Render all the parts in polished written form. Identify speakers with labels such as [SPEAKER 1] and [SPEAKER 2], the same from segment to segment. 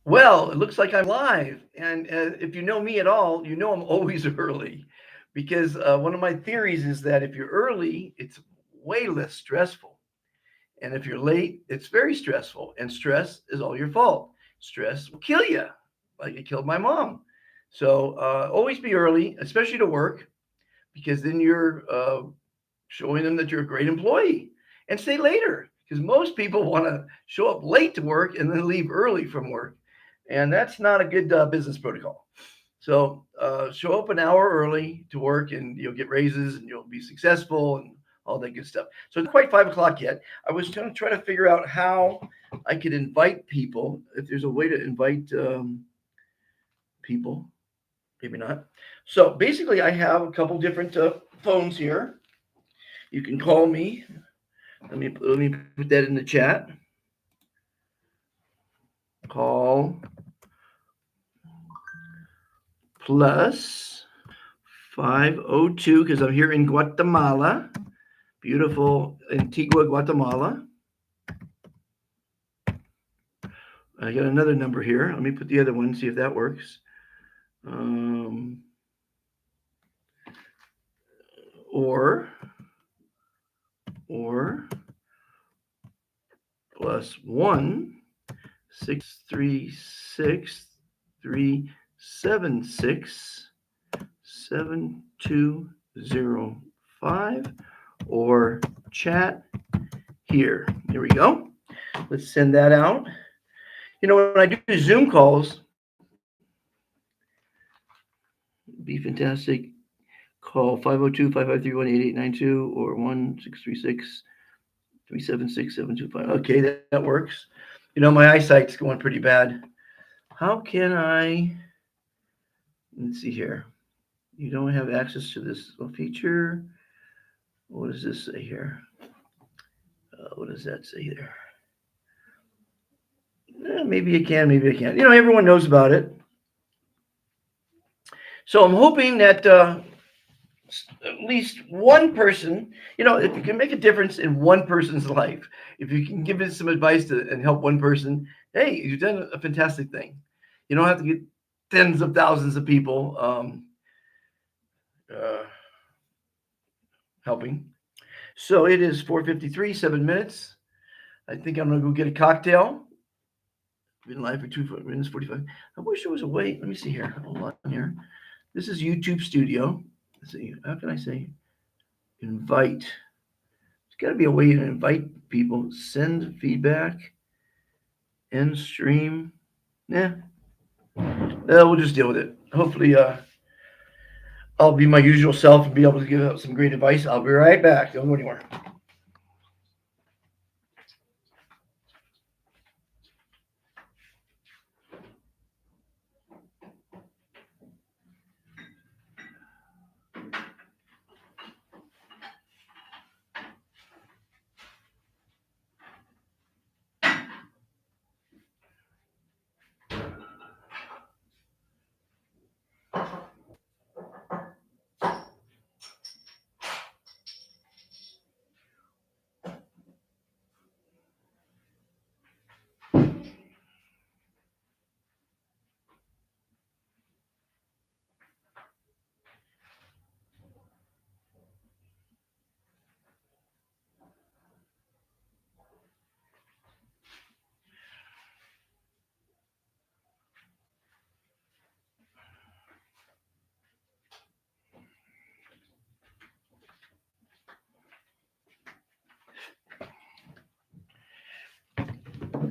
[SPEAKER 1] Well, it looks like I'm live. And if you know me at all, you know I'm always early because one of my theories is that if you're early, it's way less stressful. And if you're late, it's very stressful. And stress is all your fault. Stress will kill you, like it killed my mom. So always be early, especially to work, because then you're showing them that you're a great employee. And stay later because most people want to show up late to work and then leave early from work, and that's not a good business protocol. So show up an hour early to work, and you'll get raises, and you'll be successful, and all that good stuff. So it's not quite 5 o'clock yet. I was trying to figure out how I could invite people. If there's a way to invite people, maybe not. So basically, I have a couple different phones here. You can call me. Let me put that in the chat. Call plus 502 because I'm here in Guatemala, beautiful Antigua, Guatemala. I got another number here. Let me put the other one, see if that works. Um, or plus 1-636-376-7205 or chat here. Here we go. Let's send that out. You know, when I do Zoom calls, be fantastic. Call 502-553-18892 or 1-636-376-725. Okay, that works. You know, my eyesight's going pretty bad. How can I, let's see here. You don't have access to this feature. What does this say here? What does that say there? Maybe I can, maybe I can't. You know, everyone knows about it. So I'm hoping that at least one person, you know, if you can make a difference in one person's life, if you can give it some advice and help one person, hey, you've done a fantastic thing. You don't have to get tens of thousands of people uh, helping. So it is 4:53, 7 minutes. I think I'm gonna go get a cocktail. Been live for 2 minutes 45. I wish there was a way. Let me see here. Hold on here. This is YouTube Studio. Let's see. How can I say invite? There's got to be a way to invite people. Send feedback. End stream. Yeah. We'll just deal with it. Hopefully, I'll be my usual self and be able to give out some great advice. I'll be right back. Don't go anywhere.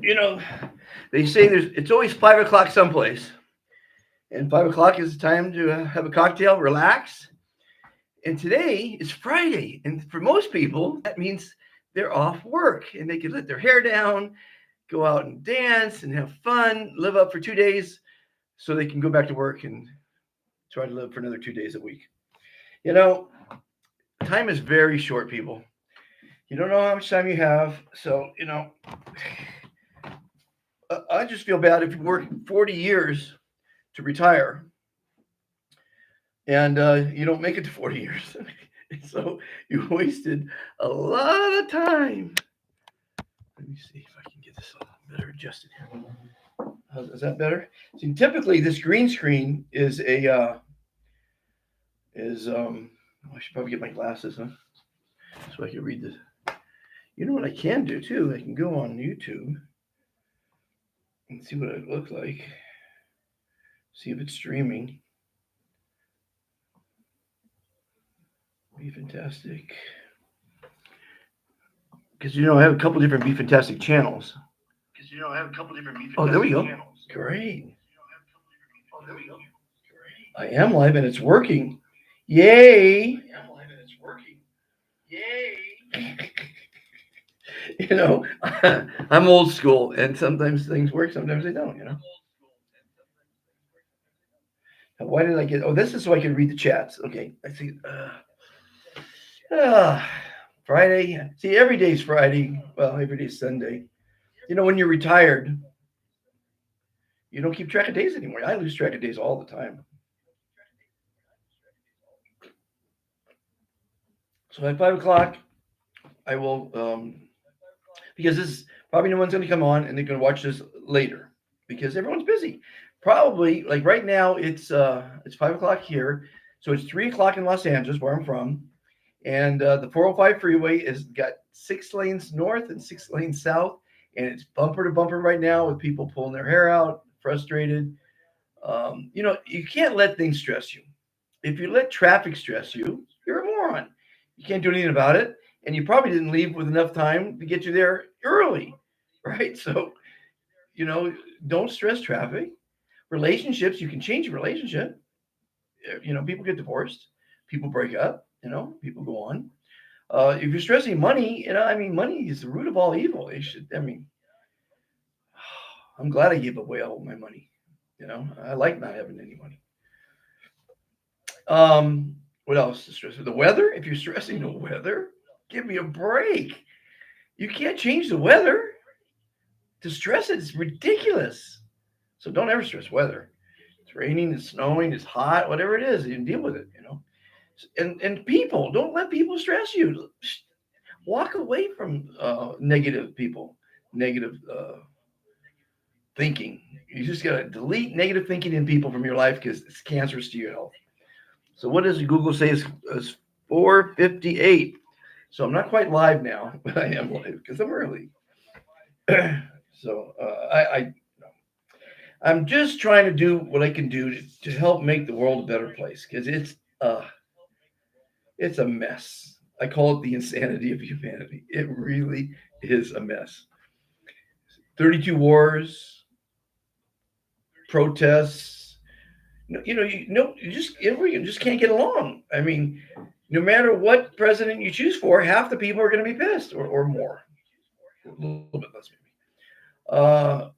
[SPEAKER 1] You know, they say it's always 5 o'clock someplace, and 5 o'clock is the time to have a cocktail, relax. And today is Friday, and for most people, that means they're off work and they can let their hair down, go out and dance and have fun, live up for 2 days, so they can go back to work and try to live for another 2 days a week. You know, time is very short, people. You don't know how much time you have, so you know. I just feel bad if you work 40 years to retire and you don't make it to 40 years. So you wasted a lot of time. Let me see if I can get this a little better adjusted here. Is that better? See, typically this green screen is a is I should probably get my glasses, huh? So I can read this. You know what I can do too? I can go on YouTube and see what it looks like. See if it's streaming. Be fantastic. Because I have a couple different Be Fantastic channels. Oh, there we go. Great. I am live and it's working. Yay! you know, I'm old school, and sometimes things work, sometimes they don't. Why did I get? Oh, this is so I can read the chats. Okay, I see. Uh, Friday. See, every day's Friday. Well, every day's Sunday. When you're retired, you don't keep track of days anymore. I lose track of days all the time. So at 5 o'clock, I will, because this is probably no one's going to come on, and they're going to watch this later because everyone's busy. Probably like right now, it's 5 o'clock here, so it's 3 o'clock in Los Angeles, where I'm from, and the 405 freeway has got 6 lanes north and 6 lanes south, and it's bumper to bumper right now with people pulling their hair out, frustrated. You can't let things stress you. If you let traffic stress you, you're a moron. You can't do anything about it, and you probably didn't leave with enough time to get you there early, right? So, you know, don't stress traffic. Relationships, you can change a relationship. People get divorced, people break up, people go on. If you're stressing money, money is the root of all evil. I'm glad I gave away all my money. I like not having any money. What else is stressful? The weather? If you're stressing the weather, give me a break. You can't change the weather. To stress it is ridiculous. So don't ever stress weather. It's raining, it's snowing, it's hot, whatever it is, you can deal with it. And people, don't let people stress you. Walk away from negative people, negative thinking. You just gotta delete negative thinking in people from your life because it's cancerous to your health. So what does Google say is 4:58? So I'm not quite live now, but I am live because I'm early. So I'm just trying to do what I can do to help make the world a better place because it's a mess. I call it the insanity of humanity. It really is a mess. 32 wars, protests. You just can't get along. No matter what president you choose for, half the people are going to be pissed, or more, a little bit less maybe.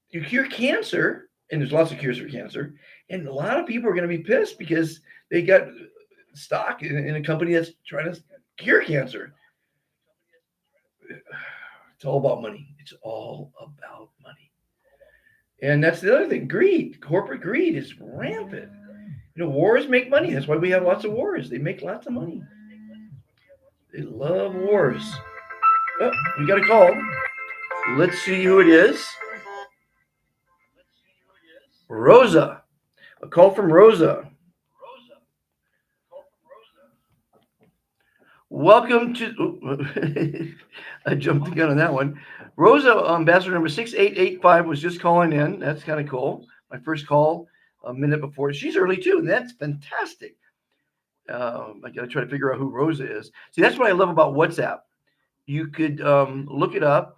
[SPEAKER 1] You cure cancer, and there's lots of cures for cancer, and a lot of people are going to be pissed because they got stock in a company that's trying to cure cancer. It's all about money. It's all about money. And that's the other thing. Greed, corporate greed is rampant. Wars make money. That's why we have lots of wars. They make lots of money. They love wars. Oh, we got a call. Let's see who it is. Rosa. A call from Rosa. Welcome to. I jumped the gun on that one. Rosa, ambassador number 6885, was just calling in. That's kind of cool. My first call a minute before. She's early too, and that's fantastic. I got to try to figure out who Rosa is. See, that's what I love about WhatsApp. You could look it up,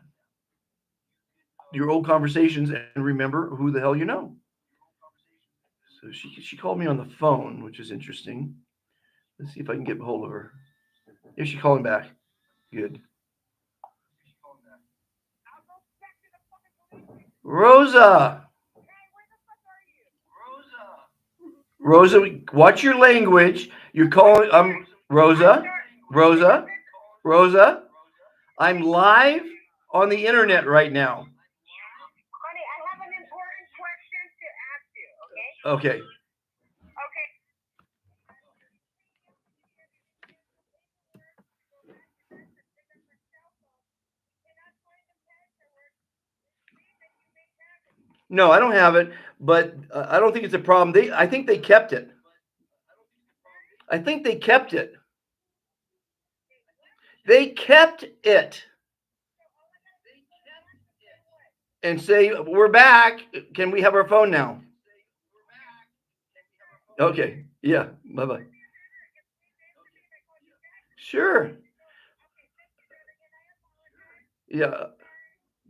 [SPEAKER 1] your old conversations, and remember who the hell you know. So she called me on the phone, which is interesting. Let's see if I can get a hold of her. Is she calling back? Good. Rosa. Rosa, watch your language. You're calling. Rosa. Rosa. Rosa. I'm live on the internet right now. Okay. No, I don't have it, but I don't think it's a problem. I think they kept it. I think they kept it. They kept it and say, "We're back. Can we have our phone now?" Okay. Yeah. Bye bye. Sure. Yeah.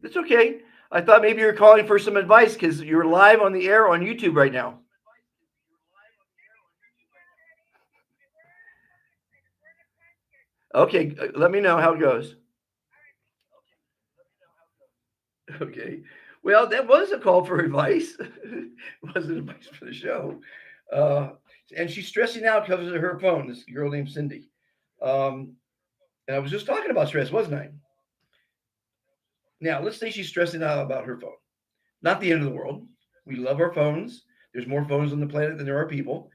[SPEAKER 1] It's okay. I thought maybe you're calling for some advice because you're live on the air on YouTube right now. Okay. Let me know how it goes. Okay. Well, that was a call for advice. It wasn't advice for the show. Uh, and she's stressing out because of her phone, this girl named Cindy. Um, and I was just talking about stress, wasn't I? Now, let's say she's stressing out about her phone. Not the end of the world. We love our phones. There's more phones on the planet than there are people.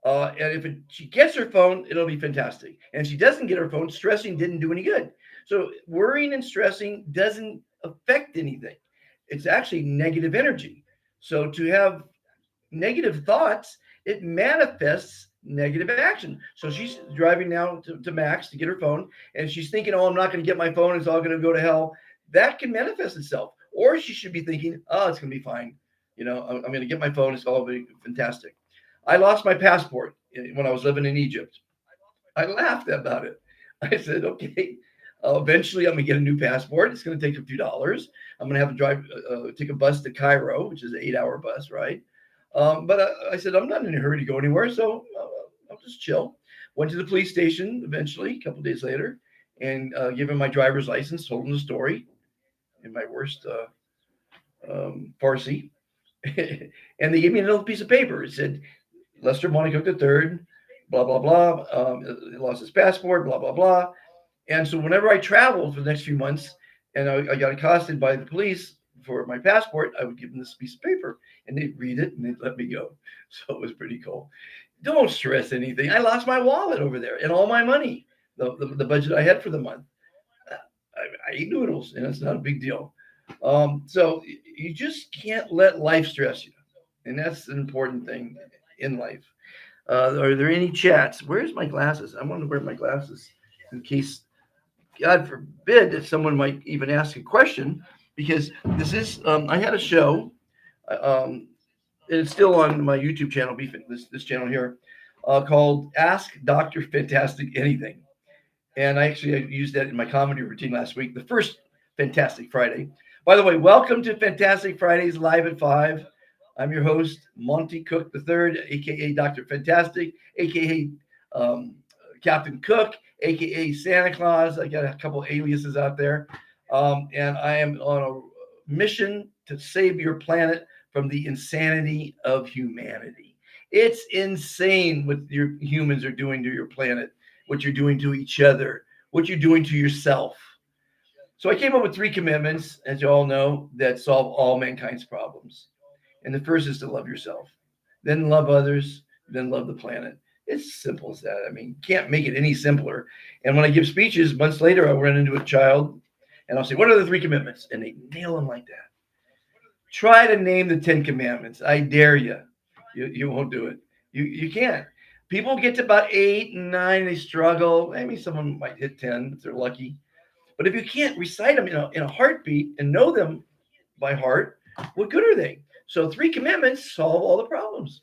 [SPEAKER 1] And if she gets her phone, it'll be fantastic. And if she doesn't get her phone, stressing didn't do any good. So worrying and stressing doesn't affect anything. It's actually negative energy. So to have negative thoughts, it manifests negative action. So she's driving now to Max to get her phone, and she's thinking, "Oh, I'm not going to get my phone. It's all going to go to hell." That can manifest itself. Or she should be thinking, "Oh, it's going to be fine. I'm going to get my phone. It's all going to be fantastic." I lost my passport when I was living in Egypt. I laughed about it. I said, "Okay, eventually I'm gonna get a new passport. It's gonna take a few dollars. I'm gonna have to take a bus to Cairo, which is an 8-hour bus ride." But I said, "I'm not in a hurry to go anywhere, so I'll just chill." Went to the police station eventually, a couple days later, and gave him my driver's license, told him the story in my worst Farsi. And they gave me another piece of paper. It said, Lester Montague the third, blah blah blah. He lost his passport, blah blah blah. And so whenever I traveled for the next few months, and I got accosted by the police for my passport, I would give them this piece of paper, and they'd read it and they'd let me go. So it was pretty cool. Don't stress anything. I lost my wallet over there and all my money, the budget I had for the month. I eat noodles, and it's not a big deal. So you just can't let life stress you, and that's an important thing in life. Are there any chats? Where's my glasses? I want to wear my glasses in case, God forbid, that someone might even ask a question. Because this is, I had a show, um, and it's still on my YouTube channel, this channel here, called Ask Dr. Fantastic Anything. And I used that in my comedy routine last week, the first Fantastic Friday. By the way, welcome to Fantastic Fridays live at 5. I'm your host, Monty Cook III, aka Dr. Fantastic, aka um, Captain Cook, aka Santa Claus. I got a couple aliases out there. And I am on a mission to save your planet from the insanity of humanity. It's insane what your humans are doing to your planet, what you're doing to each other, what you're doing to yourself. So I came up with 3 commitments, as you all know, that solve all mankind's problems. And the first is to love yourself, then love others, then love the planet. It's simple as that. I mean, can't make it any simpler. And when I give speeches, months later, I'll run into a child and I'll say, "What are the 3 commitments?" And they nail them like that. Try to name the 10 commandments. I dare you. You won't do it. You can't. People get to about 8 and 9, they struggle. Maybe someone might hit 10 if they're lucky. But if you can't recite them in a heartbeat and know them by heart, what good are they? So 3 commandments solve all the problems.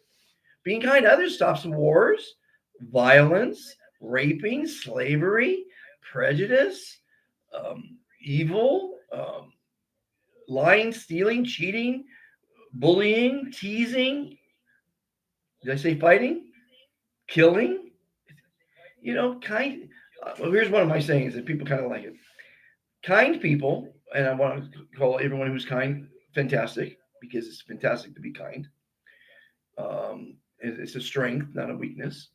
[SPEAKER 1] Being kind to others stops wars, violence, raping, slavery, prejudice, evil, lying, stealing, cheating, bullying, teasing. Did I say fighting? Killing? Kind. Well, here's one of my sayings that people kind of like it. Kind people, and I want to call everyone who's kind fantastic because it's fantastic to be kind. It's a strength, not a weakness.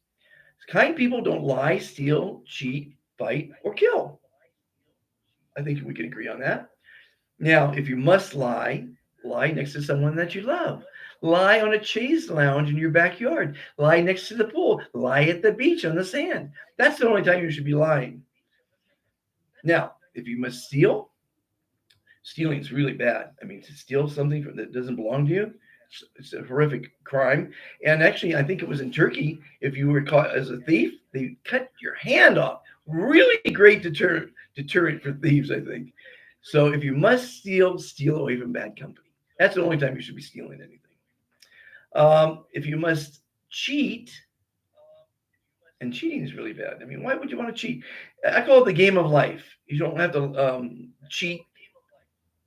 [SPEAKER 1] Kind people don't lie, steal, cheat, fight, or kill. I think we can agree on that. Now, if you must lie, lie next to someone that you love. Lie on a chaise lounge in your backyard. Lie next to the pool. Lie at the beach on the sand. That's the only time you should be lying. Now, if you must steal, Stealing is really bad. I mean, to steal something that doesn't belong to you, it's a horrific crime. And actually, I think it was in Turkey. If you were caught as a thief, they cut your hand off. Really great deterrent for thieves, I think. So if you must steal, steal away from bad company. That's the only time you should be stealing anything. If you must cheat, and cheating is really bad. I mean, why would you want to cheat? I call it the game of life. You don't have to cheat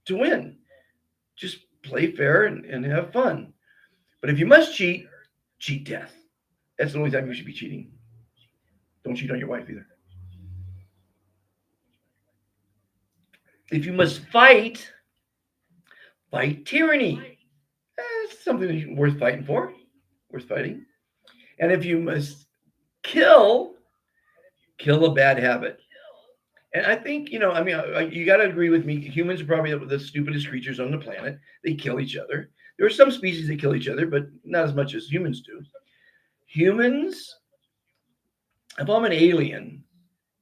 [SPEAKER 1] to win. Just play fair and have fun. But if you must cheat, cheat death. That's the only time you should be cheating. Don't cheat on your wife either. If you must fight, fight tyranny. That's something worth fighting for, worth fighting. And if you must kill, kill a bad habit. And I think, I mean, you got to agree with me. Humans are probably the stupidest creatures on the planet. They kill each other. There are some species that kill each other, but not as much as humans do. Humans, if I'm an alien,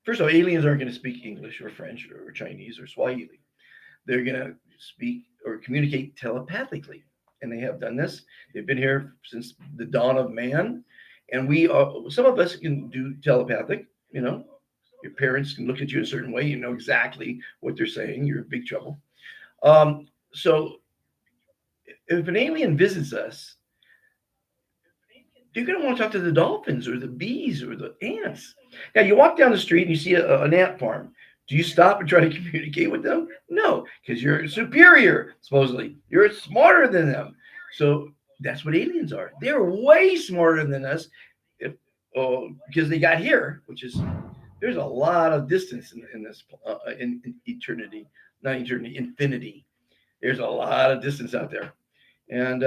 [SPEAKER 1] first of all, aliens aren't going to speak English or French or Chinese or Swahili. They're going to speak or communicate telepathically. And they have done this. They've been here since the dawn of man. And some of us can do telepathic, you know. Your parents can look at you a certain way. You know exactly what they're saying. You're in big trouble. So if an alien visits us, you're going to want to talk to the dolphins or the bees or the ants. Now, you walk down the street and you see an ant farm. Do you stop and try to communicate with them? No, because you're superior, supposedly. You're smarter than them. So that's what aliens are. They're way smarter than us if, because they got here, which is, there's a lot of distance in this, in eternity, not eternity, infinity. There's a lot of distance out there. And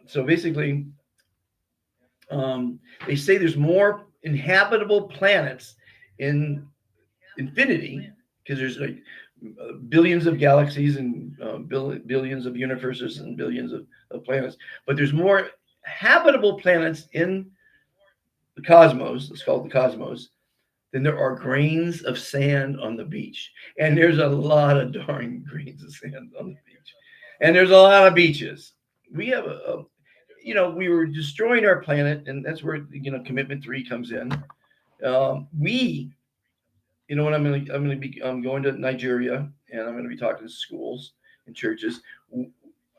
[SPEAKER 1] so basically, they say there's more inhabitable planets in infinity because there's like billions of galaxies and billions of universes and billions of planets, but there's more habitable planets in the cosmos. It's called the cosmos. Than there are grains of sand on the beach, and there's a lot of darn grains of sand on the beach, and there's a lot of beaches. We have we were destroying our planet, and that's where commitment 3 comes in. We when I'm going to Nigeria, and I'm going to be talking to schools and churches.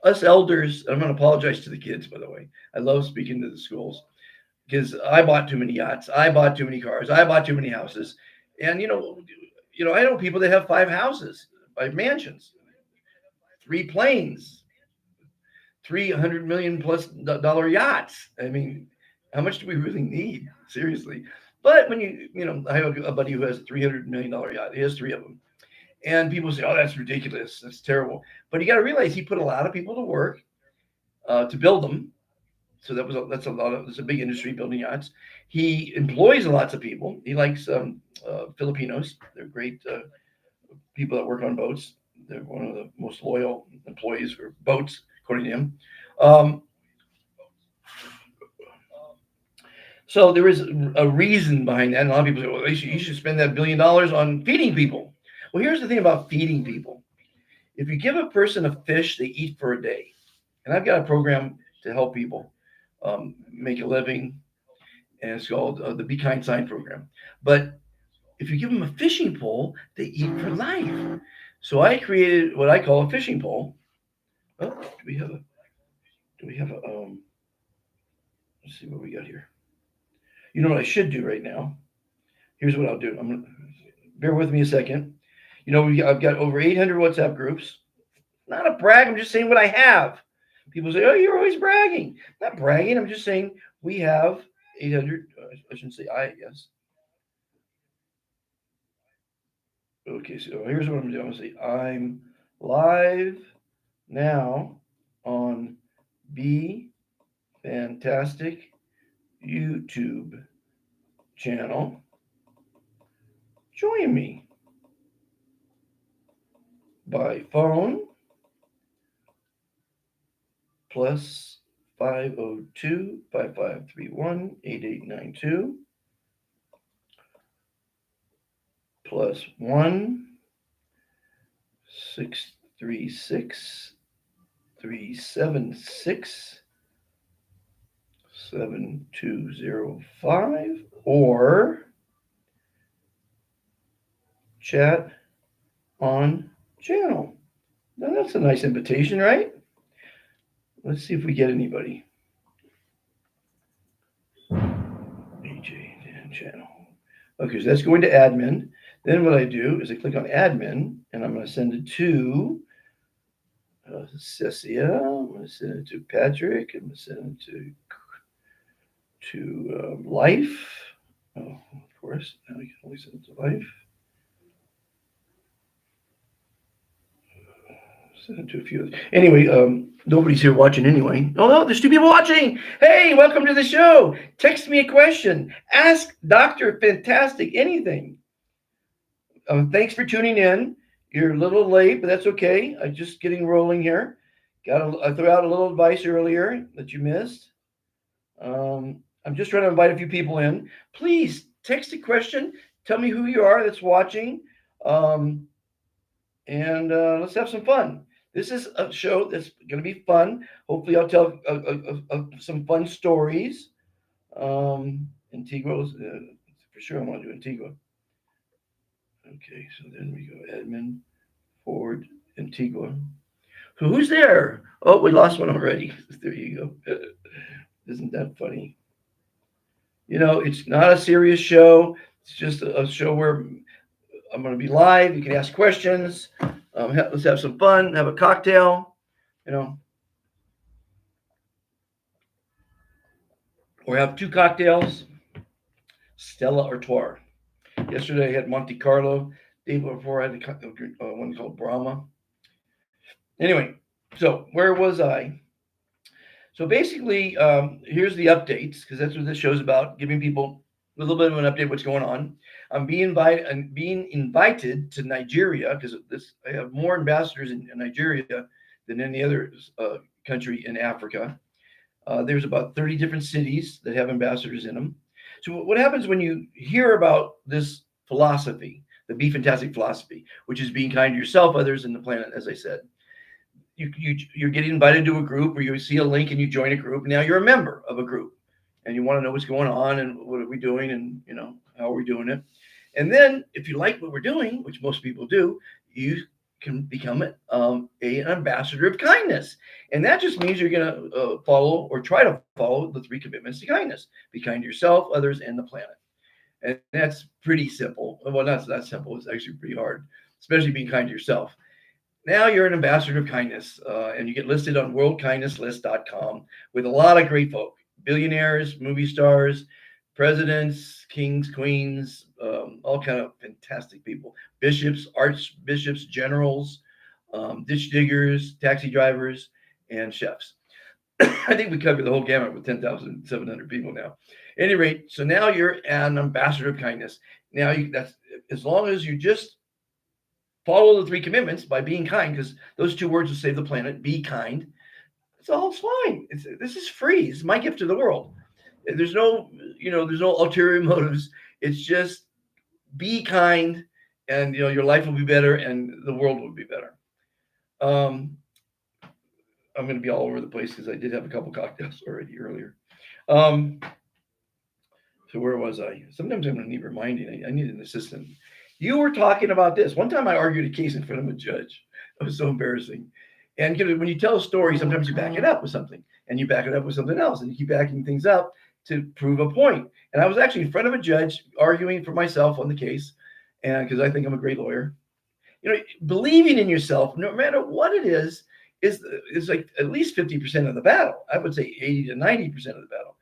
[SPEAKER 1] Us elders, I'm going to apologize to the kids, by the way. I love speaking to the schools because I bought too many yachts, I bought too many cars, I bought too many houses, and I know people that have 5 houses, 5 mansions, 3 planes, 300 million plus dollar yachts. I mean, how much do we really need? Seriously. But when I have a buddy who has a $300 million yacht. He has 3 of them, and people say, "Oh, that's ridiculous. That's terrible." But you got to realize he put a lot of people to work to build them. So that's a big industry building yachts. He employs lots of people. He likes Filipinos. They're great people that work on boats. They're one of the most loyal employees for boats, according to him. Um, So there is a reason behind that. And a lot of people say, well, you should spend that $1 billion on feeding people. Well, here's the thing about feeding people. If you give a person a fish, they eat for a day. And I've got a program to help people make a living, and it's called the Be Kind Sign program. But if you give them a fishing pole, they eat for life. So I created what I call a fishing pole. Oh, do we have a let's see what we got here. You know what I should do right now? Here's what I'll do. I'm gonna bear with me a second. I've got over 800 WhatsApp groups. Not a brag. I'm just saying what I have. People say, "Oh, you're always bragging." Not bragging. I'm just saying we have 800. I shouldn't say I guess. Okay, so here's what I'm doing. I'm gonna say I'm live now on Be Fantastic YouTube channel. Join me by phone plus 502-5531-8892 plus 1 36376 7205 or chat on channel. Now that's a nice invitation, right? Let's see if we get anybody. AJ Dan channel. Okay, so that's going to admin. Then what I do is I click on admin and I'm going to send it to Cecia. I'm going to send it to Patrick. I'm going to send it to Life. Oh, of course. Now we can only send it to Life. Send it to a few. Anyway, nobody's here watching anyway. Oh no, there's two people watching. Hey, welcome to the show. Text me a question. Ask Dr. Fantastic anything. Thanks for tuning in. You're a little late, but that's okay. I'm just getting rolling here. I threw out a little advice earlier that you missed. I'm just trying to invite a few people in. Please text a question. Tell me who you are that's watching. And let's have some fun. This is a show that's going to be fun. Hopefully, I'll tell some fun stories. Antigua, for sure, I want to do Antigua. Okay, so then we go admin forward Antigua. So who's there? Oh, we lost one already. There you go. Isn't that funny? You know, it's not a serious show. It's just a show where I'm going to be live. You can ask questions. Let's have some fun. Have a cocktail. You know, or have two cocktails. Stella Artois. Yesterday I had Monte Carlo. The day before I had one called Brahma. Anyway, so where was I? So basically, here's the updates because that's what this show's about: giving people a little bit of an update what's going on. I'm being invited to Nigeria because I have more ambassadors in Nigeria than any other country in Africa. There's about 30 different cities that have ambassadors in them. So what happens when you hear about this philosophy, the Be Fantastic philosophy, which is being kind to yourself, others, and the planet, as I said? You're getting invited to a group, or you see a link and you join a group. Now you're a member of a group, and you want to know what's going on and what are we doing, and how are we doing it. And then if you like what we're doing, which most people do, you can become an ambassador of kindness. And that just means you're going to follow or try to follow the 3 commitments to kindness. Be kind to yourself, others, and the planet. And that's pretty simple. Well, that's not simple. It's actually pretty hard, especially being kind to yourself. Now you're an ambassador of kindness, and you get listed on worldkindnesslist.com with a lot of great folk, billionaires, movie stars, presidents, kings, queens, all kind of fantastic people, bishops, archbishops, generals, ditch diggers, taxi drivers, and chefs. I think we covered the whole gamut with 10,700 people now. At any rate, so now you're an ambassador of kindness. Now that's as long as you just follow the 3 commitments by being kind, because those 2 words will save the planet. Be kind. It's fine. This is free. It's my gift to the world. There's no ulterior motives. It's just be kind, and your life will be better, and the world will be better. I'm going to be all over the place because I did have a couple cocktails already earlier. So where was I? Sometimes I'm going to need reminding. I need an assistant. You were talking about this. One time I argued a case in front of a judge. It was so embarrassing. And when you tell a story, sometimes you back it up with something, and you back it up with something else, and you keep backing things up to prove a point. And I was actually in front of a judge arguing for myself on the case, and because I think I'm a great lawyer. Believing in yourself, no matter what it is like at least 50% of the battle. I would say 80 to 90% of the battle.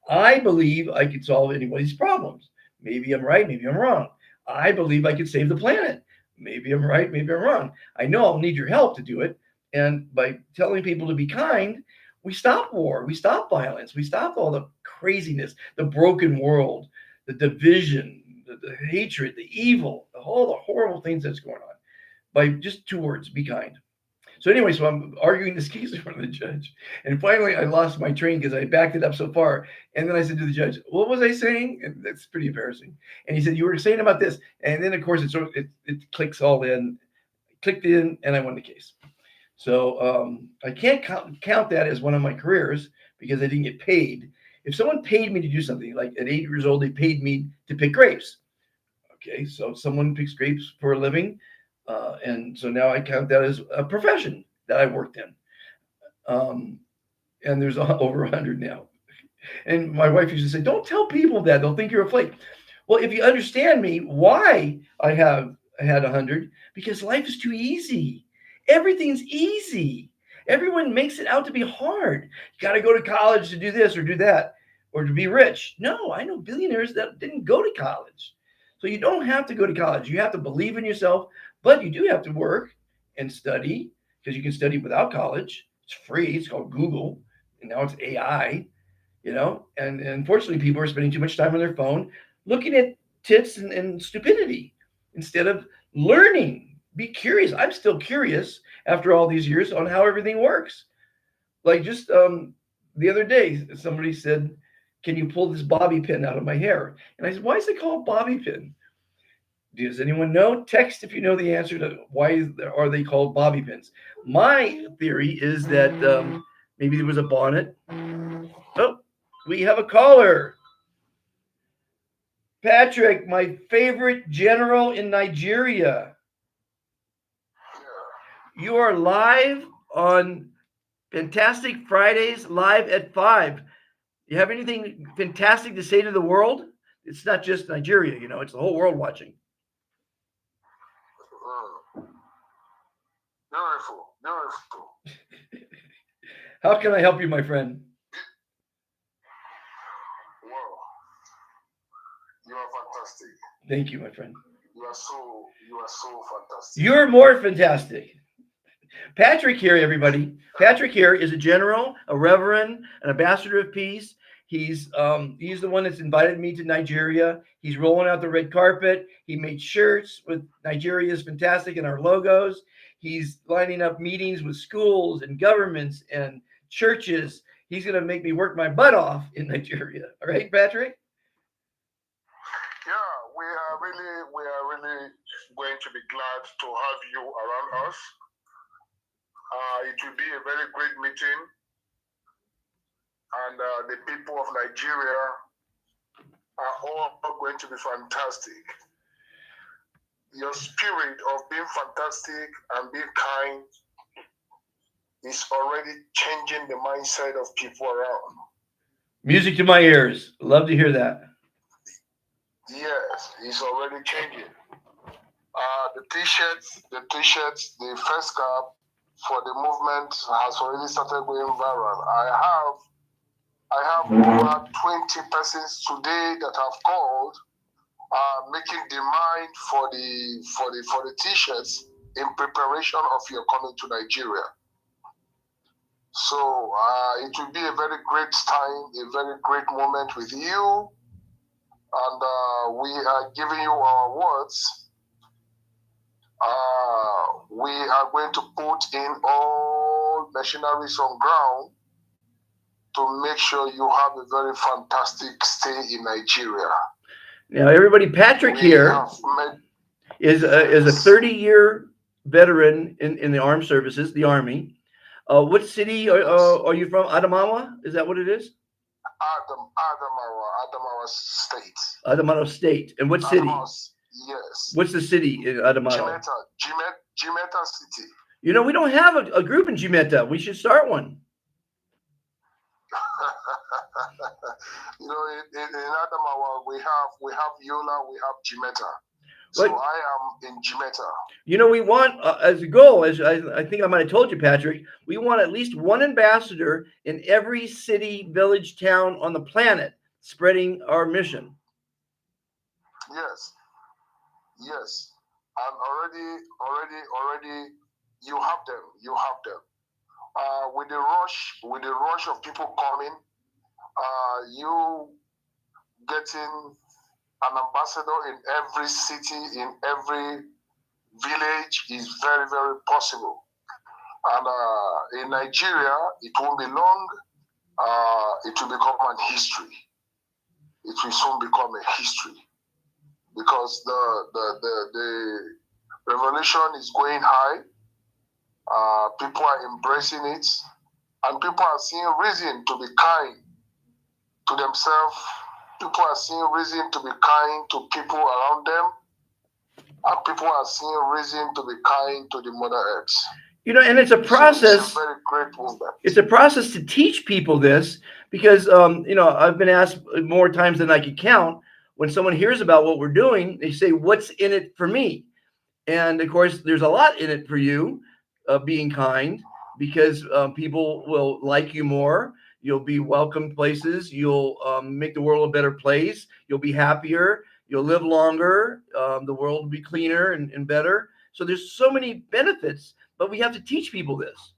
[SPEAKER 1] I believe I could solve anybody's problems. Maybe I'm right, maybe I'm wrong. I believe I could save the planet. Maybe I'm right, maybe I'm wrong. I know I'll need your help to do it. And by telling people to be kind, we stop war, we stop violence, we stop all the craziness, the broken world, the division, the hatred, the evil, all the horrible things that's going on. By just 2 words, be kind. So anyway, so I'm arguing this case in front of the judge. And finally, I lost my train because I backed it up so far. And then I said to the judge, what was I saying? And that's pretty embarrassing. And he said, you were saying about this. And then, of course, it clicks all in. clicked in, and I won the case. So I can't count that as one of my careers because I didn't get paid. If someone paid me to do something, like at 8 years old, they paid me to pick grapes. Okay, so someone picks grapes for a living, and so now I count that as a profession that I worked in. Um, and there's over 100 now. And my wife used to say, "Don't tell people that; they'll think you're a flake." Well, if you understand me, why I had 100, because life is too easy. Everything's easy. Everyone makes it out to be hard. You got to go to college to do this or do that or to be rich. No, I know billionaires that didn't go to college. So you don't have to go to college. You have to believe in yourself, but you do have to work and study because you can study without college. It's free. It's called Google, and now it's AI. And unfortunately, people are spending too much time on their phone looking at tits and stupidity instead of learning. Be curious. I'm still curious after all these years on how everything works. Like just the other day, somebody said, "Can you pull this bobby pin out of my hair?" And I said, "Why is it called bobby pin?" Does anyone know? Text if you know the answer to why are they called bobby pins. My theory is that maybe there was a bonnet. Oh, we have a caller. Patrick, my favorite general in Nigeria. You are live on Fantastic Fridays, live at 5. You have anything fantastic to say to the world? It's not just Nigeria, it's the whole world watching.
[SPEAKER 2] Beautiful, beautiful.
[SPEAKER 1] How can I help you, my friend?
[SPEAKER 2] Wow, you are fantastic.
[SPEAKER 1] Thank you, my friend.
[SPEAKER 2] You are so fantastic.
[SPEAKER 1] You're more fantastic. Patrick here, everybody. Patrick here is a general, a reverend, an ambassador of peace. He's the one that's invited me to Nigeria. He's rolling out the red carpet. He made shirts with Nigeria is fantastic and our logos. He's lining up meetings with schools and governments and churches. He's going to make me work my butt off in Nigeria. All right, Patrick?
[SPEAKER 2] Yeah, we are really going to be glad to have you around us. It will be a very great meeting, and the people of Nigeria are all going to be fantastic. Your spirit of being fantastic and being kind is already changing the mindset of people around.
[SPEAKER 1] Music to my ears. Love to hear that.
[SPEAKER 2] Yes, it's already changing. The first cap for the movement has already started going viral. I have over 20 persons today that have called, making demand for the t-shirts in preparation of your coming to Nigeria. So it will be a very great time, a very great moment with you, and we are giving you our words. We are going to put in all machineries on ground to make sure you have a very fantastic stay in Nigeria.
[SPEAKER 1] Now, everybody, Patrick here is a 30-year veteran in the armed services, the Army. What city are you from? Adamawa? Is that what it is?
[SPEAKER 2] Adamawa State.
[SPEAKER 1] Adamawa State. And what city?
[SPEAKER 2] Yes.
[SPEAKER 1] What's the city in Adamawa?
[SPEAKER 2] Jimeta City.
[SPEAKER 1] We don't have a group in Jimeta. We should start one.
[SPEAKER 2] In Adamawa we have Yola, we have Jimeta. So I am in Jimeta.
[SPEAKER 1] We want as a goal, as I think I might have told you, Patrick, we want at least one ambassador in every city, village, town on the planet spreading our mission.
[SPEAKER 2] Yes. And already you have them. With the rush of people coming, you getting an ambassador in every city, in every village is very, very possible. And in Nigeria, it won't be long. It will become an history. It will soon become a history because the Revolution is going high. People are embracing it, and people are seeing reason to be kind to themselves. People are seeing reason to be kind to people around them, and people are seeing reason to be kind to the Mother Earth.
[SPEAKER 1] And it's a
[SPEAKER 2] So it's a
[SPEAKER 1] process.
[SPEAKER 2] very great movement.
[SPEAKER 1] It's a process to teach people this because I've been asked more times than I could count. When someone hears about what we're doing, they say, "What's in it for me?" And of course, there's a lot in it for you, being kind, because people will like you more. You'll be welcomed places. You'll make the world a better place. You'll be happier. You'll live longer. The world will be cleaner and better. So there's so many benefits, but we have to teach people this,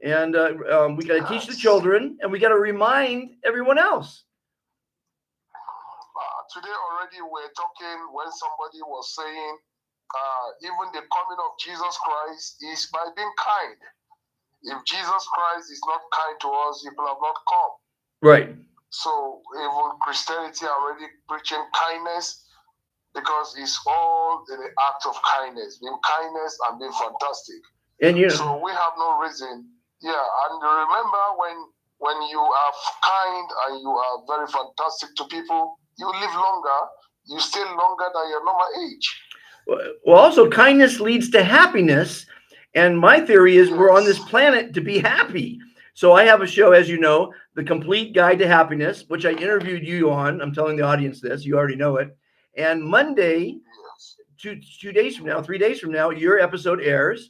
[SPEAKER 1] and we got to teach the
[SPEAKER 2] Yes.
[SPEAKER 1] children, and we got to remind everyone else.
[SPEAKER 2] Today already we're talking when somebody was saying even the coming of Jesus Christ is by being kind. If Jesus Christ is not kind to us, he will have not come.
[SPEAKER 1] Right.
[SPEAKER 2] So even Christianity already preaching kindness because it's all in the act of kindness, being kindness and being fantastic.
[SPEAKER 1] And
[SPEAKER 2] So we have no reason. Yeah, and remember when you are kind and you are very fantastic to people, you live longer, you stay longer than your normal age.
[SPEAKER 1] well, also kindness leads to happiness, and my theory is we're on this
[SPEAKER 2] Yes.
[SPEAKER 1] planet to be happy. So I have a show, as you know, The Complete Guide to Happiness, which I interviewed you on. I'm telling the audience this, you already know it. And Monday,
[SPEAKER 2] Yes.
[SPEAKER 1] 2 days from now, 3 days from now, your episode airs,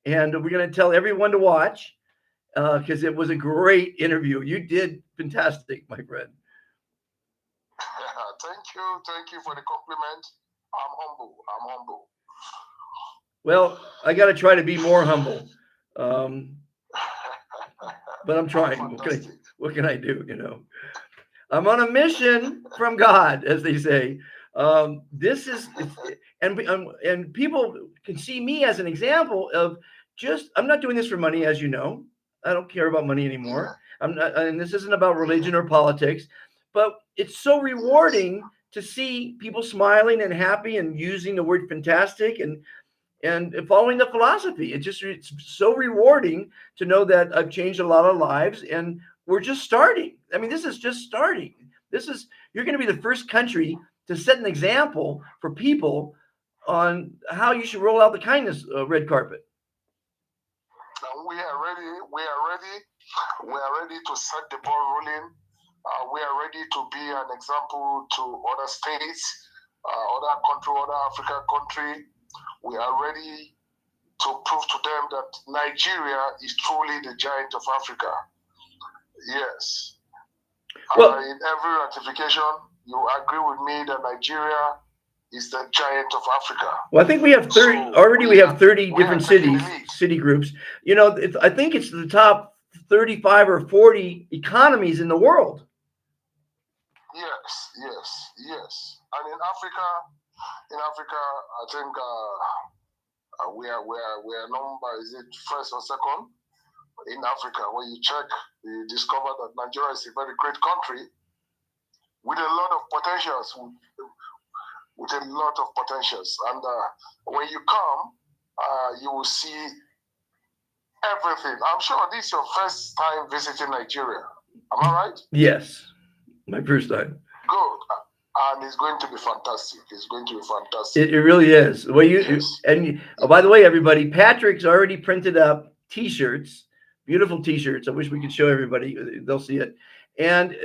[SPEAKER 1] and we're going to tell everyone to watch because it was a great interview. You did fantastic, my friend.
[SPEAKER 2] Thank you for the compliment. I'm humble. I'm humble.
[SPEAKER 1] Well, I got to try to be more humble, but I'm
[SPEAKER 2] I'm
[SPEAKER 1] trying.
[SPEAKER 2] fantastic.
[SPEAKER 1] What can I do? I'm on a mission from God, as they say. This is, and people can see me as an example of just. I'm not doing this for money, as you know. I don't care about money
[SPEAKER 2] Yeah.
[SPEAKER 1] anymore. I'm not, and this isn't about religion or politics, but it's so
[SPEAKER 2] Yes.
[SPEAKER 1] rewarding to see people smiling and happy and using the word fantastic and following the philosophy. It's so rewarding to know that I've changed a lot of lives, and we're just starting. I mean, this is just starting. This is You're going to be the first country to set an example for people on how you should roll out the kindness red carpet.
[SPEAKER 2] And we are ready. We are ready. We are ready to set the ball rolling. We are ready to be an example to other states, other country, other African country. We are ready to prove to them that Nigeria is truly the giant of Africa. Yes.
[SPEAKER 1] Well,
[SPEAKER 2] In every ratification, you agree with me that Nigeria is the giant of Africa.
[SPEAKER 1] well, I think we have 30
[SPEAKER 2] So
[SPEAKER 1] already. We have 30
[SPEAKER 2] we are
[SPEAKER 1] different
[SPEAKER 2] taking the
[SPEAKER 1] cities,
[SPEAKER 2] lead.
[SPEAKER 1] city groups. I think it's the top 35 or 40 economies in the world.
[SPEAKER 2] Yes, yes, yes. And in Africa, I think we are number is it first or second in Africa. When you check, you discover that Nigeria is a very great country with a lot of potentials, with a lot of potentials. And when you come, you will see everything. I'm sure this is your first time visiting Nigeria. Am I right?
[SPEAKER 1] Yes, my first time.
[SPEAKER 2] Good. And it's going to be fantastic. It's going to be fantastic.
[SPEAKER 1] It really is. Well,
[SPEAKER 2] Yes.
[SPEAKER 1] and by the way, everybody, Patrick's already printed up T-shirts, beautiful T-shirts. I wish we could show everybody; they'll see it. And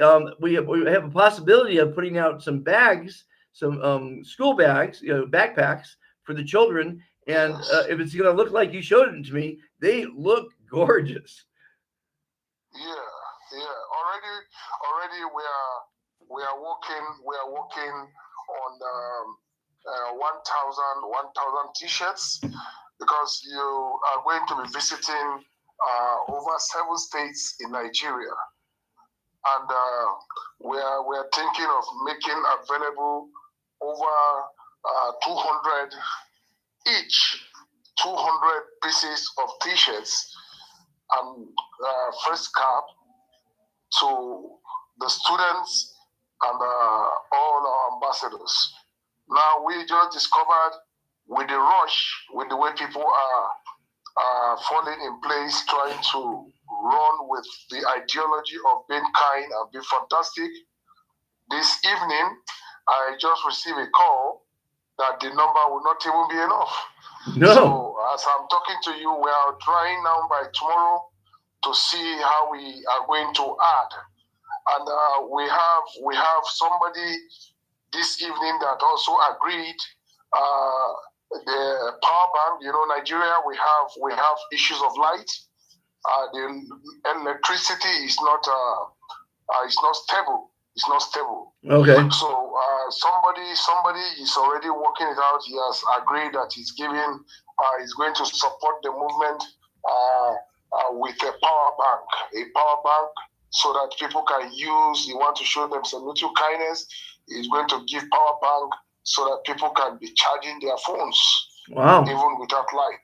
[SPEAKER 1] we have a possibility of putting out some bags, some school bags, backpacks for the children. And
[SPEAKER 2] Yes.
[SPEAKER 1] if it's going to look like you showed it to me, they look gorgeous.
[SPEAKER 2] Yeah. Yeah. Already we are working on 1,000 t-shirts because you are going to be visiting over 7 states in Nigeria, and we are thinking of making available over 200 each, 200 pieces of t-shirts and first cap to the students and all our ambassadors. Now we just discovered with the rush, with the way people are falling in place, trying to run with the ideology of being kind and being fantastic. This evening, I just received a call that the number will not even be enough.
[SPEAKER 1] No.
[SPEAKER 2] So as I'm talking to you, we are trying now by tomorrow to see how we are going to add. And we have somebody this evening that also agreed. The power bank, Nigeria, we have issues of light. The electricity is not stable. It's not stable.
[SPEAKER 1] Okay.
[SPEAKER 2] So somebody is already working it out. He has agreed that he's going to support the movement with a power bank, so that people can use. He want to show them some little kindness. He's going to give power bank so that people can be charging their phones
[SPEAKER 1] Wow.
[SPEAKER 2] even without light.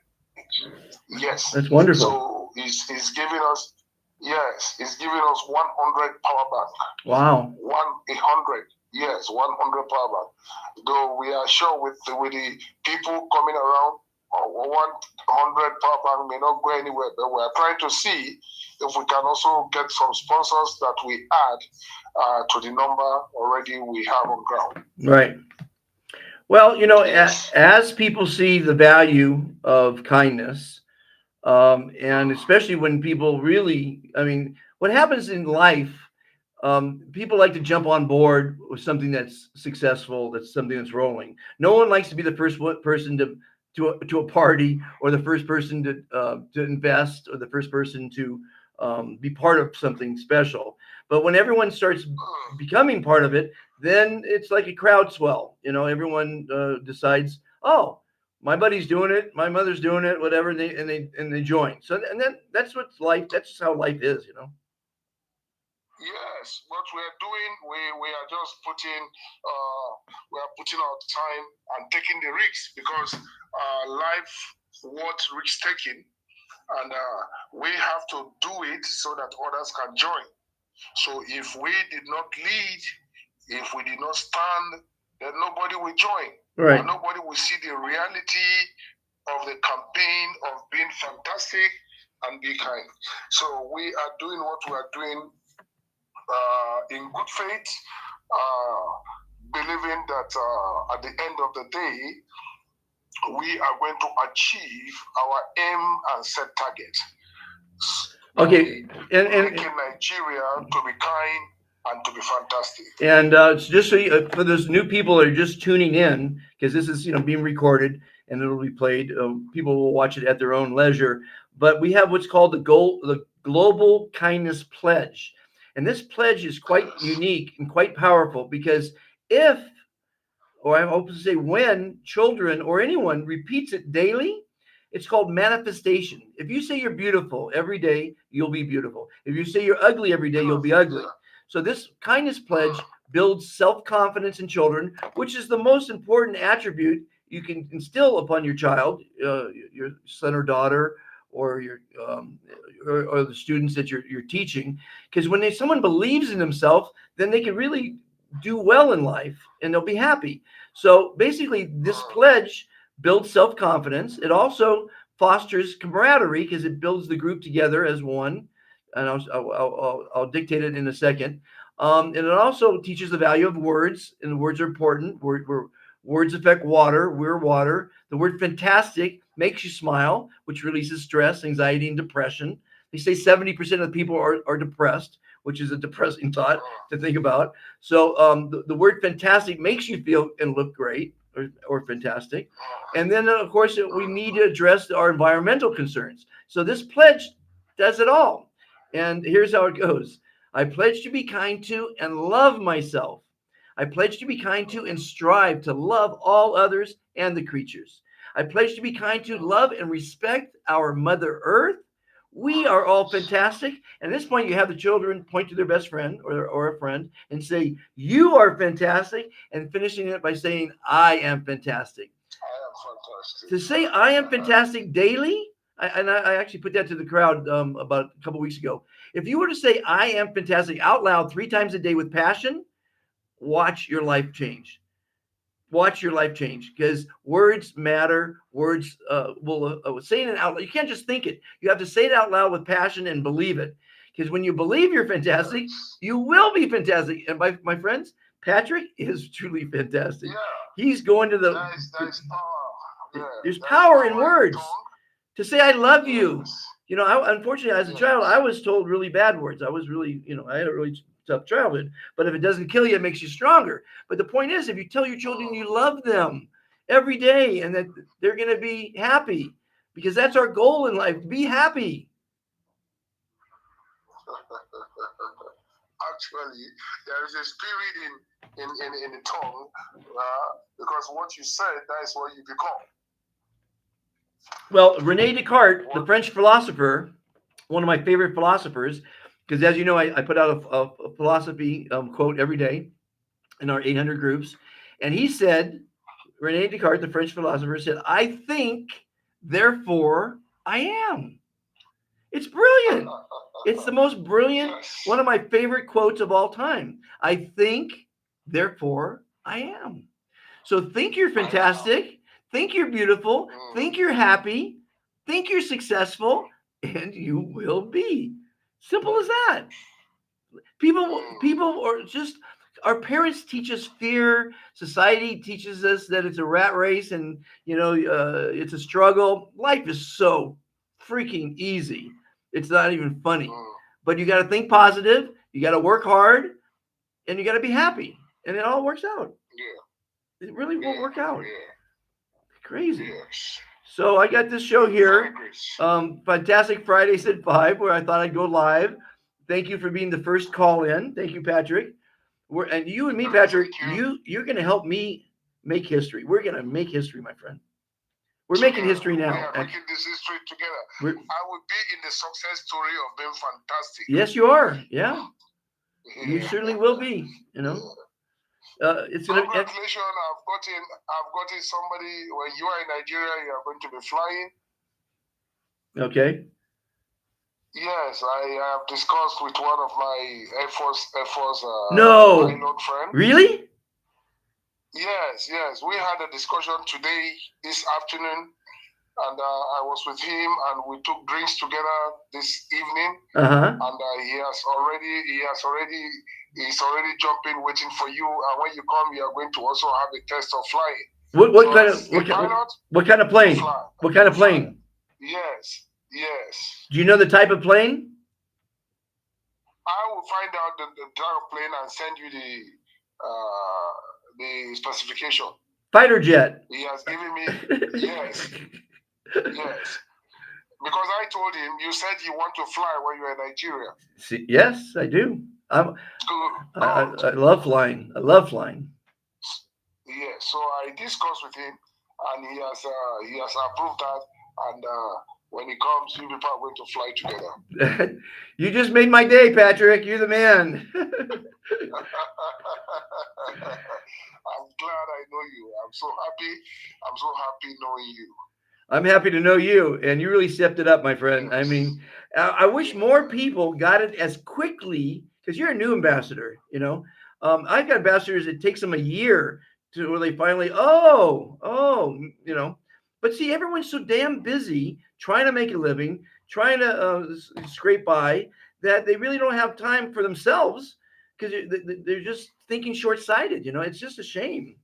[SPEAKER 2] Yes.
[SPEAKER 1] That's wonderful.
[SPEAKER 2] So he's giving us, yes, he's giving us 100 power bank.
[SPEAKER 1] Wow.
[SPEAKER 2] 100. Yes, 100 power bank. Though we are sure with the people coming around, 100 power bank may not go anywhere, but we are trying to see if we can also get some sponsors that we add to the number already we have on ground.
[SPEAKER 1] Right. Well,
[SPEAKER 2] Yes.
[SPEAKER 1] as people see the value of kindness, and especially when people really, I mean, what happens in life, people like to jump on board with something that's successful, that's something that's rolling. No one likes to be the first person to a party, or the first person to invest, or the first person to be part of something special. But when everyone starts becoming part of it, then it's like a crowd swell. Everyone decides, oh, my buddy's doing it, my mother's doing it, whatever, and they join. So and then that's what's life. That's just how life is.
[SPEAKER 2] Yes, what we are doing, we are just we are putting our time and taking the risks, because life what risk taking, and we have to do it so that others can join. So if we did not lead, if we did not stand, then nobody will join.
[SPEAKER 1] Right.
[SPEAKER 2] And nobody will see the reality of the campaign of being fantastic and be kind. So we are doing what we are doing in good faith, believing that at the end of the day, we are going to achieve our aim and set target.
[SPEAKER 1] Okay, and
[SPEAKER 2] making Nigeria to be kind and to be fantastic.
[SPEAKER 1] And just so for those new people that are just tuning in, because this is being recorded and it'll be played, people will watch it at their own leisure. But we have what's called the Global Kindness Pledge, and this pledge is quite unique and quite powerful, because if, or I hope to say when, children or anyone repeats it daily, it's called manifestation. If you say you're beautiful every day, you'll be beautiful. If you say you're ugly every day, you'll be ugly. So this kindness pledge builds self-confidence in children, which is the most important attribute you can instill upon your child, your son or daughter, or your or the students that you're teaching. Because when someone believes in themselves, then they can really do well in life and they'll be happy. So basically, this pledge builds self-confidence. It also fosters camaraderie, because it builds the group together as one. And I'll dictate it in a second. And it also teaches the value of words, and the words are important. Words affect water. We're water. The word fantastic makes you smile, which releases stress, anxiety, and depression. They say 70% of people are depressed, which is a depressing thought to think about. So the word fantastic makes you feel and look great, or fantastic. And then, of course, we need to address our environmental concerns. So this pledge does it all. And here's how it goes. I pledge to be kind to and love myself. I pledge to be kind to and strive to love all others and the creatures. I pledge to be kind to, love, and respect our Mother Earth. We are all fantastic. And at this point, you have the children point to their best friend or a friend and say, you are fantastic. And finishing it by saying, I am fantastic.
[SPEAKER 2] I am fantastic.
[SPEAKER 1] To say I am fantastic daily, I actually put that to the crowd about a couple weeks ago. If you were to say I am fantastic out loud 3 times a day with passion, watch your life change. watch your life change because words matter. Words will saying it out loud. You can't just think it. You have to say it out loud with passion and believe it. Because when you believe you're fantastic,
[SPEAKER 2] Yes.
[SPEAKER 1] you will be fantastic. And my friends, Patrick is truly fantastic.
[SPEAKER 2] Yeah.
[SPEAKER 1] He's going to the.
[SPEAKER 2] There is power. Yeah.
[SPEAKER 1] There's
[SPEAKER 2] There is
[SPEAKER 1] power in
[SPEAKER 2] power in
[SPEAKER 1] words
[SPEAKER 2] tongue.
[SPEAKER 1] to say I love you.
[SPEAKER 2] Yes.
[SPEAKER 1] You know, unfortunately, as a child, I
[SPEAKER 2] Yes.
[SPEAKER 1] was told really bad words. I was really, I had a really tough childhood. But if it doesn't kill you, it makes you stronger. But the point is, if you tell your children you love them every day and that they're going to be happy, because that's our goal in life, be happy.
[SPEAKER 2] Actually, there is a spirit in the tongue, because what you said, that is what you become.
[SPEAKER 1] Well, Rene Descartes, the French philosopher, one of my favorite philosophers, because as you know, I put out a philosophy quote every day in our 800 groups. And he said, Rene Descartes, the French philosopher, said, I think, therefore I am. It's brilliant. It's the most brilliant, one
[SPEAKER 2] Yes.
[SPEAKER 1] of my favorite quotes of all time. I think, therefore I am. So think you're
[SPEAKER 2] I am.
[SPEAKER 1] fantastic, think you're beautiful, think
[SPEAKER 2] Mm,
[SPEAKER 1] you're happy, think you're successful, and you will be. Simple as that. People
[SPEAKER 2] mm,
[SPEAKER 1] are just our parents teach us fear. Society teaches us that it's a rat race and it's a struggle. Life is so freaking easy. It's not even funny.
[SPEAKER 2] mm.
[SPEAKER 1] But you got to think positive. You got to work hard, and you got to be happy, and it all works out.
[SPEAKER 2] Yeah,
[SPEAKER 1] It really will
[SPEAKER 2] yeah,
[SPEAKER 1] work out.
[SPEAKER 2] yeah,
[SPEAKER 1] Crazy.
[SPEAKER 2] yes.
[SPEAKER 1] So I got this show
[SPEAKER 2] Very
[SPEAKER 1] here,
[SPEAKER 2] great.
[SPEAKER 1] Fantastic Fridays at 5, where I thought I'd go live. Thank you for being the first call in. Thank you, Patrick. And you and me, Patrick,
[SPEAKER 2] Thank you.
[SPEAKER 1] you're going to help me make history. We're going to make history, my friend. We're making
[SPEAKER 2] Together.
[SPEAKER 1] history
[SPEAKER 2] We
[SPEAKER 1] now.
[SPEAKER 2] are making this history together.
[SPEAKER 1] We're,
[SPEAKER 2] I will be in the success story of being fantastic.
[SPEAKER 1] yes, you are. Yeah, you
[SPEAKER 2] Yeah.
[SPEAKER 1] certainly will be.
[SPEAKER 2] Yeah.
[SPEAKER 1] It's going to.
[SPEAKER 2] Congratulations! I've gotten somebody. When you are in Nigeria, you are going to be flying.
[SPEAKER 1] Okay.
[SPEAKER 2] Yes, I have discussed with one of my Air Force
[SPEAKER 1] No.
[SPEAKER 2] pilot friend.
[SPEAKER 1] Really?
[SPEAKER 2] Yes. We had a discussion today, this afternoon, and I was with him, and we took drinks together this evening.
[SPEAKER 1] Uh-huh.
[SPEAKER 2] And he's already jumping, waiting for you. And when you come, you are going to also have a test of flying.
[SPEAKER 1] What
[SPEAKER 2] So
[SPEAKER 1] kind
[SPEAKER 2] as
[SPEAKER 1] of
[SPEAKER 2] a pilot,
[SPEAKER 1] what kind of
[SPEAKER 2] you
[SPEAKER 1] plane?
[SPEAKER 2] fly.
[SPEAKER 1] What kind
[SPEAKER 2] You
[SPEAKER 1] of
[SPEAKER 2] fly.
[SPEAKER 1] plane?
[SPEAKER 2] Yes.
[SPEAKER 1] Do you know the type of plane?
[SPEAKER 2] I will find out the type of plane and send you the specification.
[SPEAKER 1] Fighter jet.
[SPEAKER 2] He has given me yes. Because I told him you said you want to fly when you're in Nigeria.
[SPEAKER 1] See, yes, I do. I
[SPEAKER 2] Good.
[SPEAKER 1] love flying. I love flying.
[SPEAKER 2] Yeah, so I discussed with him, and he has approved that. And when he comes, you people are going to fly together.
[SPEAKER 1] You just made my day, Patrick. You're the man.
[SPEAKER 2] I'm glad I know you. I'm so happy. I'm so happy knowing you.
[SPEAKER 1] I'm happy to know you, and you really stepped it up, my friend.
[SPEAKER 2] Yes.
[SPEAKER 1] I mean, I wish more people got it as quickly because you're a new ambassador. I've got ambassadors. It takes them a year to where they finally, oh. But see, everyone's so damn busy trying to make a living, trying to scrape by that they really don't have time for themselves because they're just thinking short-sighted. It's just a shame.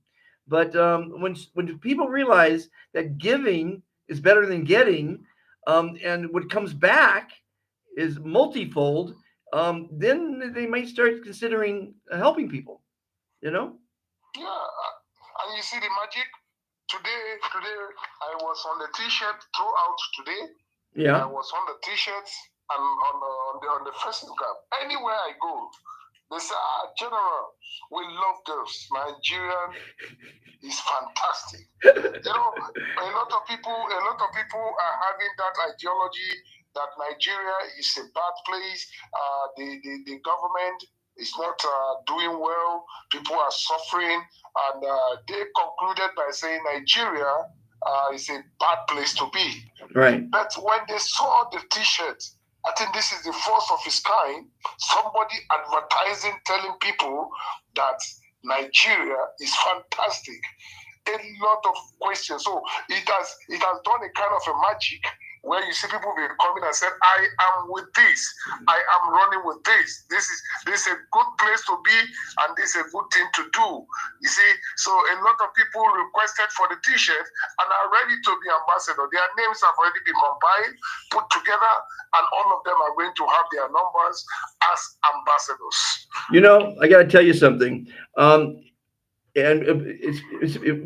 [SPEAKER 1] But when people realize that giving is better than getting, and what comes back is multifold, then they might start considering helping people.
[SPEAKER 2] Yeah, and you see the magic. Today, I was on the T-shirt throughout today.
[SPEAKER 1] Yeah.
[SPEAKER 2] I was on the T-shirts and on the facing cap. Anywhere I go, they say, General, we love girls. Nigerian is fantastic. A lot of people are having that ideology that Nigeria is a bad place. The government is not doing well. People are suffering, and they concluded by saying Nigeria is a bad place to be.
[SPEAKER 1] Right.
[SPEAKER 2] But when they saw the T-shirt, I think this is the first of its kind. Somebody advertising, telling people that Nigeria is fantastic. A lot of questions. So it has done a kind of a magic where you see people will come in and say, I am with this, I am running with this. This is a good place to be, and this is a good thing to do. You see, so a lot of people requested for the t-shirt and are ready to be ambassador. Their names have already been compiled, put together, and all of them are going to have their numbers as ambassadors.
[SPEAKER 1] You know, I got to tell you something. And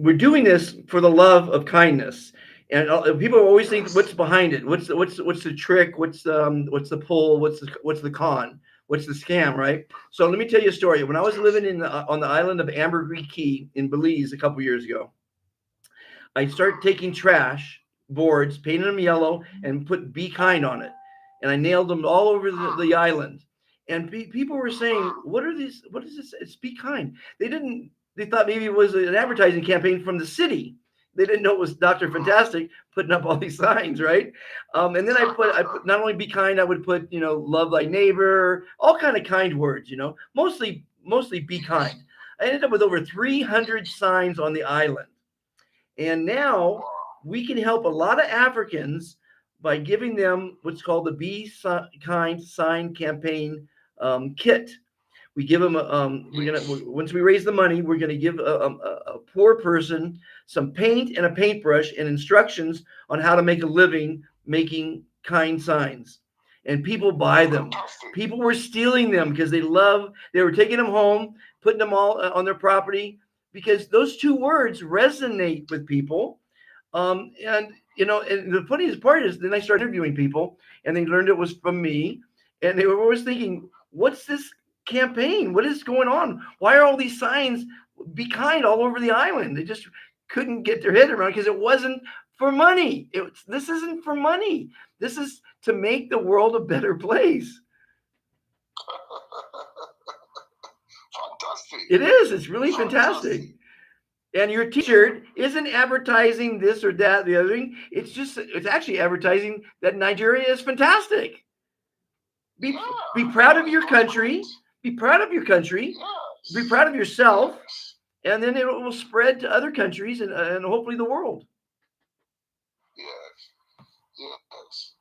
[SPEAKER 1] we're doing this for the love of kindness. And people always think, what's behind it? What's the trick? What's the pull? What's the con? What's the scam? Right. So let me tell you a story. When I was living on the island of Ambergris Key in Belize a couple years ago, I started taking trash boards, painted them yellow, and put "Be Kind" on it, and I nailed them all over the island. And people were saying, "What are these? What is this? It's Be Kind." They didn't. They thought maybe it was an advertising campaign from the city. They didn't know it was Dr. Fantastic putting up all these signs, right? And then I put not only Be Kind, I would put love thy neighbor, all kind of kind words, mostly Be Kind. I ended up with over 300 signs on the island. And now we can help a lot of Africans by giving them what's called the Be Kind Sign Campaign kit. We give them once we raise the money, we're gonna give a poor person some paint and a paintbrush and instructions on how to make a living making kind signs. And people buy them. People were stealing them because they were taking them home, putting them all on their property, because those two words resonate with people. And the funniest part is then I started interviewing people and they learned it was from me. And they were always thinking, what's this campaign? What is going on? Why are all these signs Be Kind all over the island? They just couldn't get their head around because it wasn't for money. This isn't for money. This is to make the world a better place.
[SPEAKER 2] Fantastic.
[SPEAKER 1] It is. It's really fantastic. And your t-shirt isn't advertising this or that, the other thing. It's actually advertising that Nigeria is fantastic. Be proud of your country. Be proud of your country. Be proud of yourself. And then it will spread to other countries and hopefully the world.
[SPEAKER 2] Yes.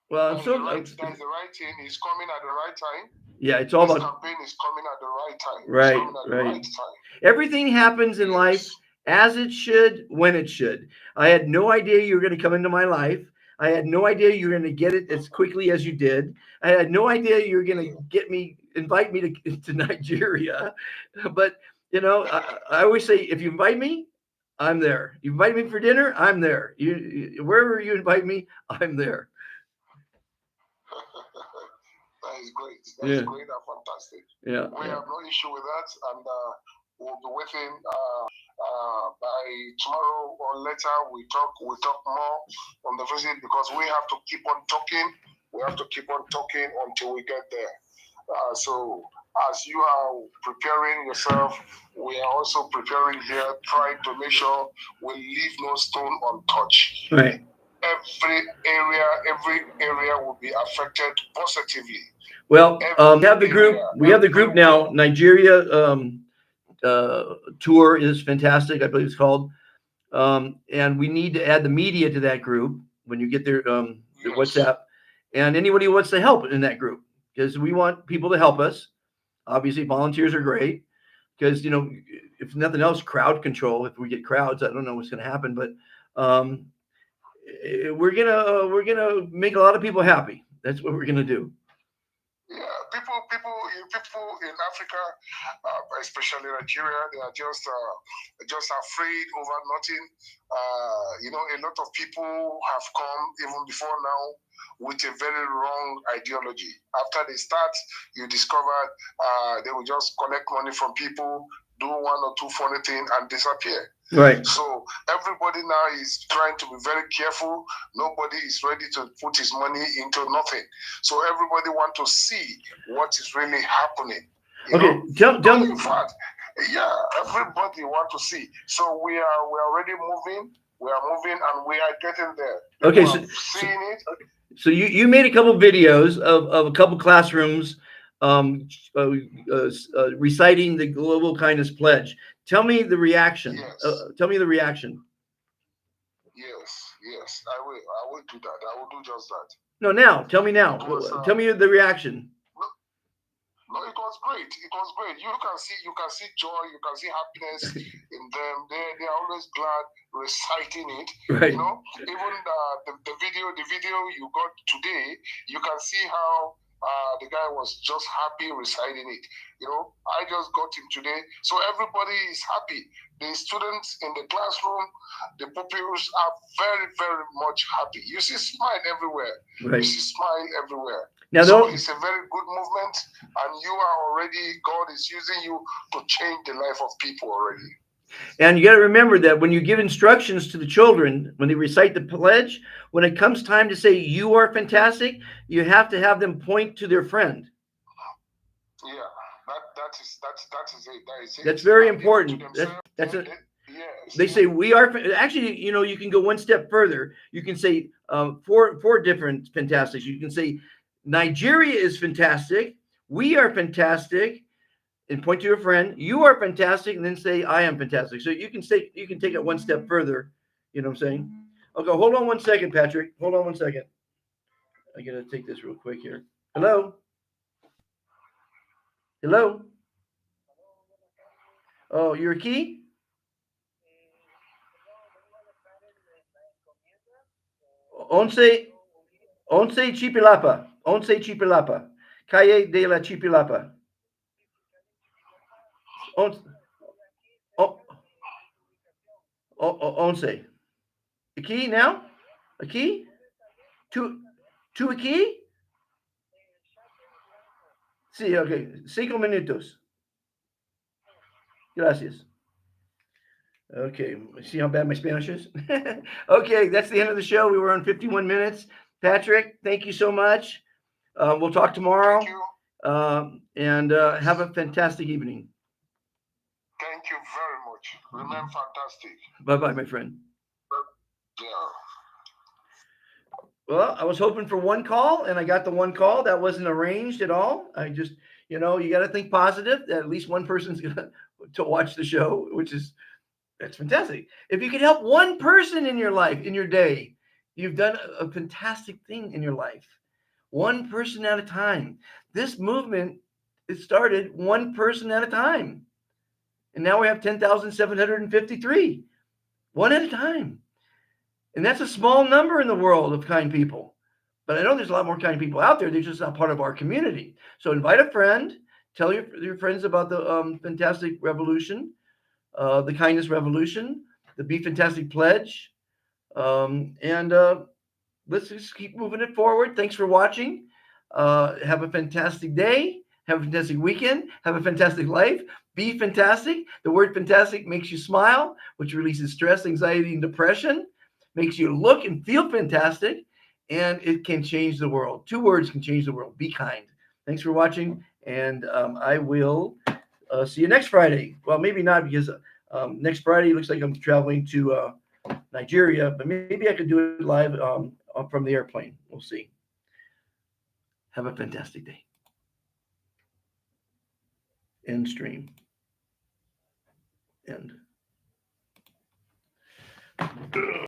[SPEAKER 1] Well,
[SPEAKER 2] that's the right thing. It's coming at the right time.
[SPEAKER 1] Yeah, it's all
[SPEAKER 2] this
[SPEAKER 1] about
[SPEAKER 2] campaign is coming at the right time.
[SPEAKER 1] Right. Everything happens in life as it should, when it should. I had no idea you were going to come into my life. I had no idea you were going to get it as quickly as you did. I had no idea you were going to invite me to Nigeria. But I always say, if you invite me, I'm there. You invite me for dinner, I'm there. Wherever you invite me, I'm there.
[SPEAKER 2] That is great. That is great and fantastic.
[SPEAKER 1] Yeah.
[SPEAKER 2] We have no issue with that, and we'll be waiting. By tomorrow or later, we talk more on the visit, because we have to keep on talking. We have to keep on talking until we get there. So as you are preparing yourself, we are also preparing here, trying to make sure we leave no stone untouched.
[SPEAKER 1] Right.
[SPEAKER 2] Every area will be affected positively.
[SPEAKER 1] Well, we have the group. We have the group now. Nigeria tour is fantastic. I believe it's called. And we need to add the media to that group when you get their WhatsApp, and anybody who wants to help in that group, because we want people to help us. Obviously, volunteers are great because if nothing else, crowd control. If we get crowds, I don't know what's going to happen, but we're gonna make a lot of people happy. That's what we're gonna do.
[SPEAKER 2] Yeah, people in Africa, especially Nigeria, they are just afraid over nothing. A lot of people have come even before now with a very wrong ideology. After they start, you discover they will just collect money from people, do one or two funny things, and disappear.
[SPEAKER 1] Right.
[SPEAKER 2] So everybody now is trying to be very careful. Nobody is ready to put his money into nothing. So everybody want to see what is really happening.
[SPEAKER 1] Tell me.
[SPEAKER 2] In fact, everybody want to see. So we are already moving. We are moving, and we are getting there.
[SPEAKER 1] People seeing it. So you made a couple videos of a couple classrooms um, reciting the Global Kindness Pledge. Tell me the reaction.
[SPEAKER 2] Yes,
[SPEAKER 1] Tell me the reaction.
[SPEAKER 2] yes. I will do that. I will do just that.
[SPEAKER 1] No, now. Tell me
[SPEAKER 2] It
[SPEAKER 1] now.
[SPEAKER 2] was
[SPEAKER 1] Tell me the reaction.
[SPEAKER 2] no, no, it was great. It was great. You can see joy, you can see happiness in them. They are always glad reciting it.
[SPEAKER 1] Right.
[SPEAKER 2] Even the video you got today, you can see how the guy was just happy reciting it. I just got him today, so everybody is happy. The students in the classroom, the pupils are very, very much happy. You see smile everywhere.
[SPEAKER 1] Right.
[SPEAKER 2] You see smile everywhere.
[SPEAKER 1] Now,
[SPEAKER 2] So
[SPEAKER 1] don't.
[SPEAKER 2] it's a very good movement, and you are already, God is using you to change the life of people already.
[SPEAKER 1] And you got to remember that when you give instructions to the children, when they recite the pledge, when it comes time to say "you are fantastic," you have to have them point to their friend.
[SPEAKER 2] Yeah, that is it. That is it.
[SPEAKER 1] That's very
[SPEAKER 2] And even to
[SPEAKER 1] important.
[SPEAKER 2] themselves,
[SPEAKER 1] That's a.
[SPEAKER 2] yes,
[SPEAKER 1] They say we are actually. You can go one step further. You can say four different fantastics. You can say Nigeria is fantastic. We are fantastic, and point to your friend. You are fantastic, and then say I am fantastic. So you can take it one step further. You know what I'm saying? Okay, hold on one second, Patrick. Hold on one second. I gotta take this real quick here. Hello, hello. Oh, you're a key. Once, once Chipilapa. Once Chipilapa. Calle de la Chipilapa. Once, oh, once. A key now? A key? Two a key? Sí, ok. 5 minutos. Gracias. Okay, see how bad my Spanish is? Okay, that's the end of the show. We were on 51 minutes. Patrick, thank you so much. We'll talk tomorrow.
[SPEAKER 2] thank you.
[SPEAKER 1] And
[SPEAKER 2] Yes.
[SPEAKER 1] have a fantastic evening.
[SPEAKER 2] Thank you very much. Remain fantastic.
[SPEAKER 1] Bye bye, my friend.
[SPEAKER 2] Yeah.
[SPEAKER 1] Well, I was hoping for one call, and I got the one call. That wasn't arranged at all. I just, you got to think positive that at least one person's gonna to watch the show, which is that's fantastic. If you can help one person in your life, in your day, you've done a fantastic thing in your life. One person at a time. This movement, it started one person at a time, and now we have 10,753, one at a time. And that's a small number in the world of kind people. But I know there's a lot more kind people out there. They're just not part of our community. So invite a friend, tell your friends about the fantastic revolution, the kindness revolution, the Be Fantastic pledge. And let's just keep moving it forward. Thanks for watching. Have a fantastic day. Have a fantastic weekend. Have a fantastic life. Be fantastic. The word fantastic makes you smile, which releases stress, anxiety, and depression. Makes you look and feel fantastic. And it can change the world. 2 words can change the world. Be kind. Thanks for watching. And I will see you next Friday. Well, maybe not because next Friday looks like I'm traveling to Nigeria, but maybe I could do it live from the airplane. We'll see. Have a fantastic day. End stream. End.